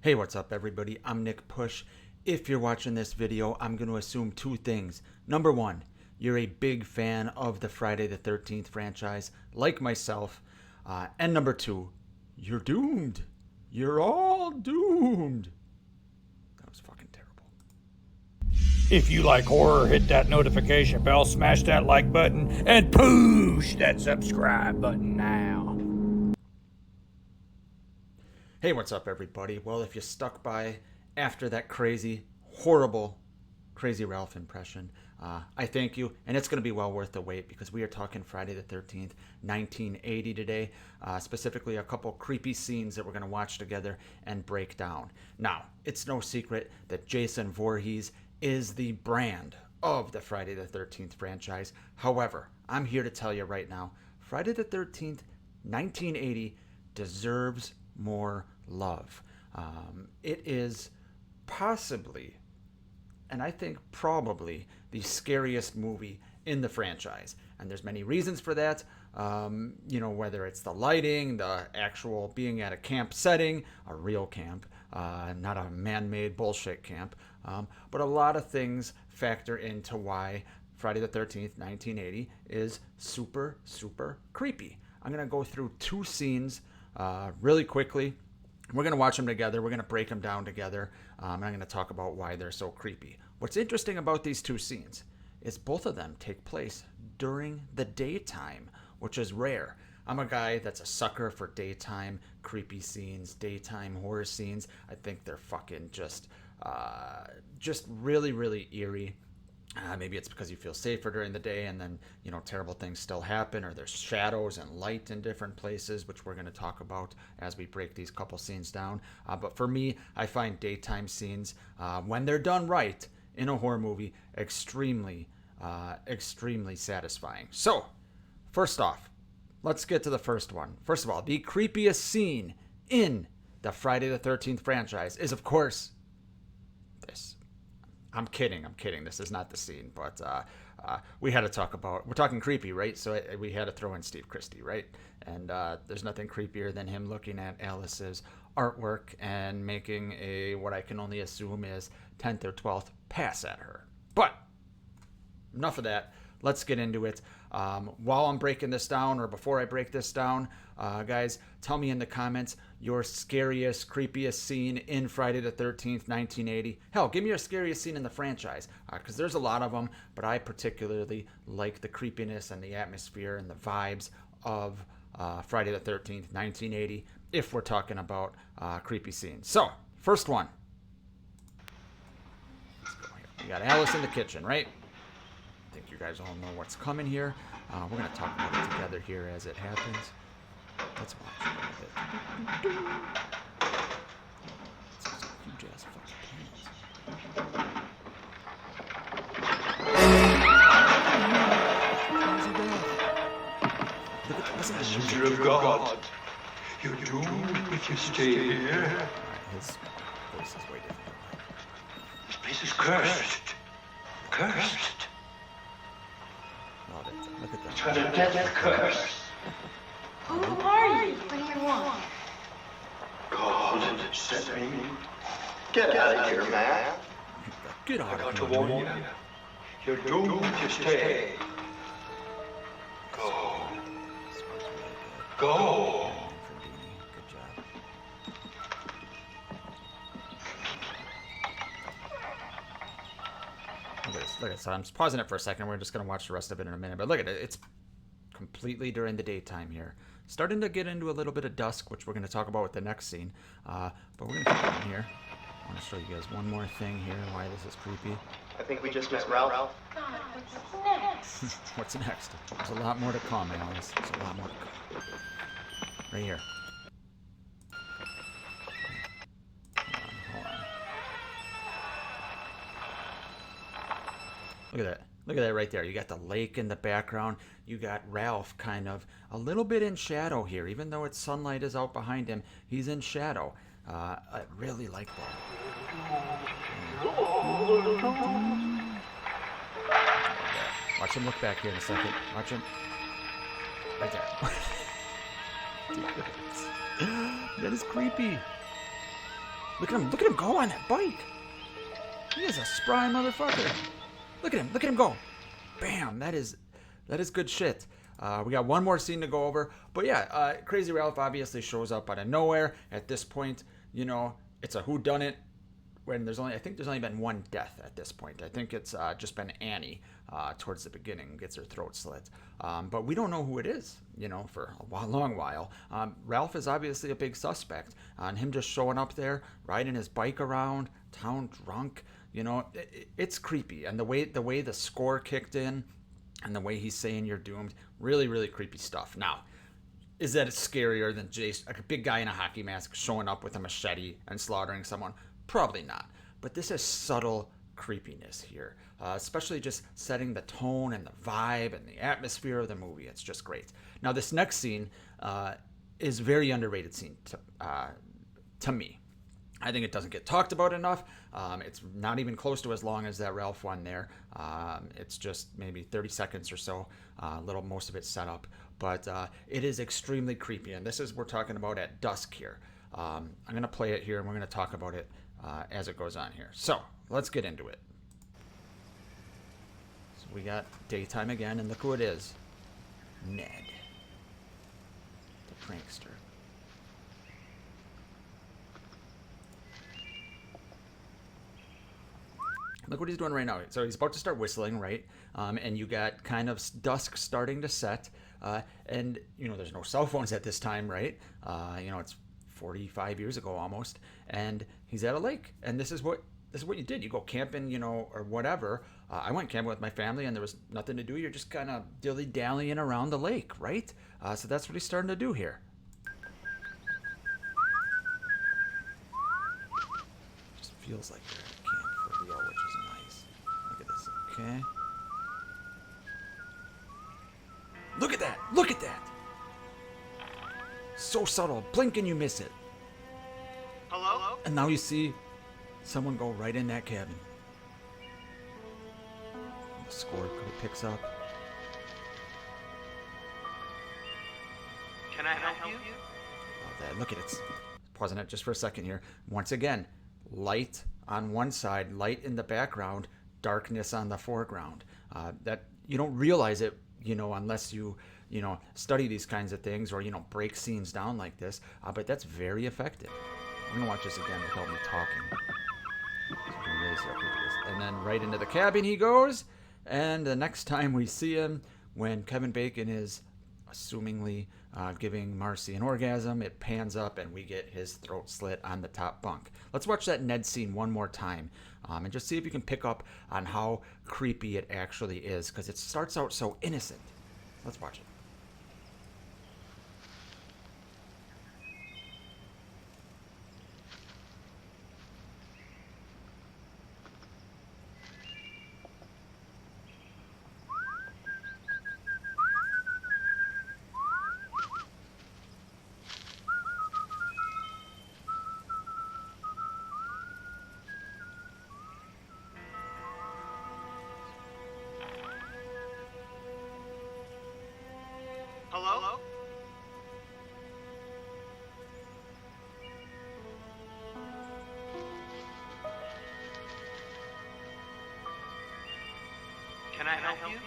Hey, what's up everybody? I'm Nick Push. If you're watching this video, I'm going to assume two things. Number one, you're a big fan of the Friday the 13th franchise, like myself. And number two, you're doomed. You're all doomed. That was fucking terrible. If you like horror, hit that notification bell, smash that like button, and push that subscribe button now. Hey, what's up everybody? Well, if you stuck by after that crazy, horrible, Crazy Ralph impression, I thank you, and it's going to be well worth the wait because we are talking Friday the 13th, 1980 today, specifically a couple creepy scenes that we're going to watch together and break down. Now, it's no secret that Jason Voorhees is the brand of the Friday the 13th franchise. However, I'm here to tell you right now, Friday the 13th, 1980 deserves more love. It is possibly, and I think probably, the scariest movie in the franchise. And there's many reasons for that. Whether it's the lighting, the actual being at a camp setting, a real camp, not a man-made bullshit camp. But a lot of things factor into why Friday the 13th, 1980 is super, super creepy. I'm going to go through two scenes really quickly. We're going to watch them together. We're going to break them down together. And I'm going to talk about why they're so creepy. What's interesting about these two scenes is both of them take place during the daytime, which is rare. I'm a guy that's a sucker for daytime creepy scenes, daytime horror scenes. I think they're fucking just really, really eerie. Maybe it's because you feel safer during the day and then, terrible things still happen, or there's shadows and light in different places, which we're going to talk about as we break these couple scenes down. But for me, I find daytime scenes, when they're done right in a horror movie, extremely satisfying. So, first off, let's get to the first one. First of all, the creepiest scene in the Friday the 13th franchise is, of course, this. I'm kidding. This is not the scene, but we had to talk about, we're talking creepy, right? So we had to throw in Steve Christie, right? And there's nothing creepier than him looking at Alice's artwork and making what I can only assume is 10th or 12th pass at her. But enough of that. Let's get into it. While I'm breaking this down, or before I break this down, guys, tell me in the comments your scariest, creepiest scene in Friday the 13th, 1980. Hell, give me your scariest scene in the franchise, because there's a lot of them, but I particularly like the creepiness and the atmosphere and the vibes of Friday the 13th, 1980, if we're talking about creepy scenes. So, first one. Let's go here. We got Alice in the kitchen, right? I think you guys all know what's coming here. We're going to talk about it together here as it happens. Let's watch a little bit. Huge ass fucking pants. Look at listen to the Messenger of God, you're doomed if you stay here. Alright, his voice is way different. This place is cursed. Cursed. Love it. Look at that. It's got a death curse. Who are you? What do you want? God sent me. Get out of here, man. Get I out got of to here. warn you. You're doomed if you stay. Go. Go. Good job. Look at this. So I'm just pausing it for a second. We're just going to watch the rest of it in a minute. But look at it. It's completely during the daytime here. Starting to get into a little bit of dusk, which we're going to talk about with the next scene. But we're going to keep going here. I want to show you guys one more thing here, why this is creepy. I think we just met Ralph. God, what's next? What's next? There's a lot more to come, Alice. There's a lot more to come. Right here. Hold on. Look at that. Look at that right there. You got the lake in the background. You got Ralph kind of a little bit in shadow here. Even though it's sunlight is out behind him, he's in shadow. I really like that. Watch him look back here in a second. Watch him. Right there. That is creepy. Look at him go on that bike. He is a spry motherfucker. Look at him go. Bam, that is good shit. We got one more scene to go over. But yeah, Crazy Ralph obviously shows up out of nowhere. At this point, you know, it's a whodunit. When I think there's only been one death at this point. I think it's just been Annie towards the beginning, gets her throat slit. But we don't know who it is, you know, for a long while. Ralph is obviously a big suspect. And him just showing up there, riding his bike around, town drunk, you know, it's creepy. And the way the score kicked in and the way he's saying you're doomed, really, really creepy stuff. Now, is that scarier than Jason, a big guy in a hockey mask showing up with a machete and slaughtering someone? Probably not. But this is subtle creepiness here, especially just setting the tone and the vibe and the atmosphere of the movie. It's just great. Now, this next scene is a very underrated scene to me. I think it doesn't get talked about enough. It's not even close to as long as that Ralph one there. It's just maybe 30 seconds or so, most of it set up. But it is extremely creepy. And this is, we're talking about at dusk here. I'm going to play it here and we're going to talk about it as it goes on here. So let's get into it. So we got daytime again, and look who it is. Ned, the prankster. Look what he's doing right now. So he's about to start whistling, right? And you got kind of dusk starting to set. And, you know, there's no cell phones at this time, right? You know, it's 45 years ago almost. And he's at a lake. And this is what you did. You go camping, you know, or whatever. I went camping with my family and there was nothing to do. You're just kind of dilly-dallying around the lake, right? So that's what he's starting to do here. Just feels like you're at camp for real, which is nice. Look at this, okay? Look at that! Look at that! So subtle. Blink and you miss it. Hello? And now you see someone go right in that cabin. The score picks up. Can I help you? Love that. Look at it. Pausing it just for a second here. Once again, light on one side, light in the background, darkness on the foreground. That you don't realize it, you know, unless you study these kinds of things or, you know, break scenes down like this. But that's very effective. I'm gonna watch this again without me talking. So you can really see how creepy it is. And then right into the cabin he goes. And the next time we see him, when Kevin Bacon is assumingly giving Marcy an orgasm, it pans up and we get his throat slit on the top bunk. Let's watch that Ned scene one more time and just see if you can pick up on how creepy it actually is, because it starts out so innocent. Let's watch it. Hello? Can I help you?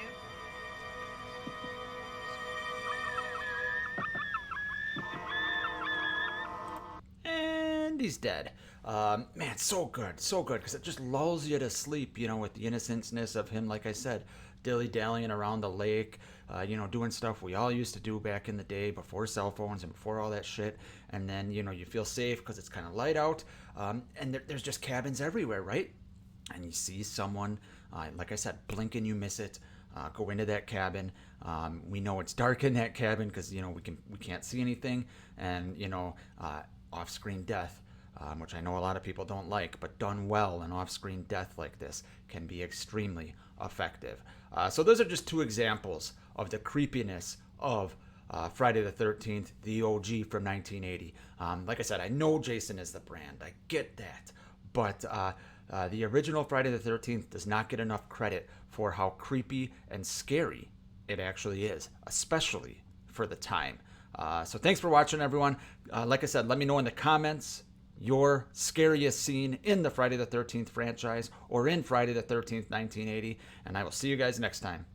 And he's dead. Man, so good, because it just lulls you to sleep, you know, with the innocentness of him, like I said, dilly-dallying around the lake, you know, doing stuff we all used to do back in the day before cell phones and before all that shit. And then, you know, you feel safe because it's kind of light out, and there's just cabins everywhere, right? And you see someone, like I said, blink and you miss it, go into that cabin. We know it's dark in that cabin because, you know, we can't see anything, and, you know, off-screen death, which I know a lot of people don't like, but done well, an off-screen death like this can be extremely effective. So those are just two examples of the creepiness of Friday the 13th, the OG from 1980. Like I said, I know Jason is the brand. I get that. But the original Friday the 13th does not get enough credit for how creepy and scary it actually is, especially for the time. So thanks for watching, everyone. Like I said, let me know in the comments, your scariest scene in the Friday the 13th franchise or in Friday the 13th, 1980. And I will see you guys next time.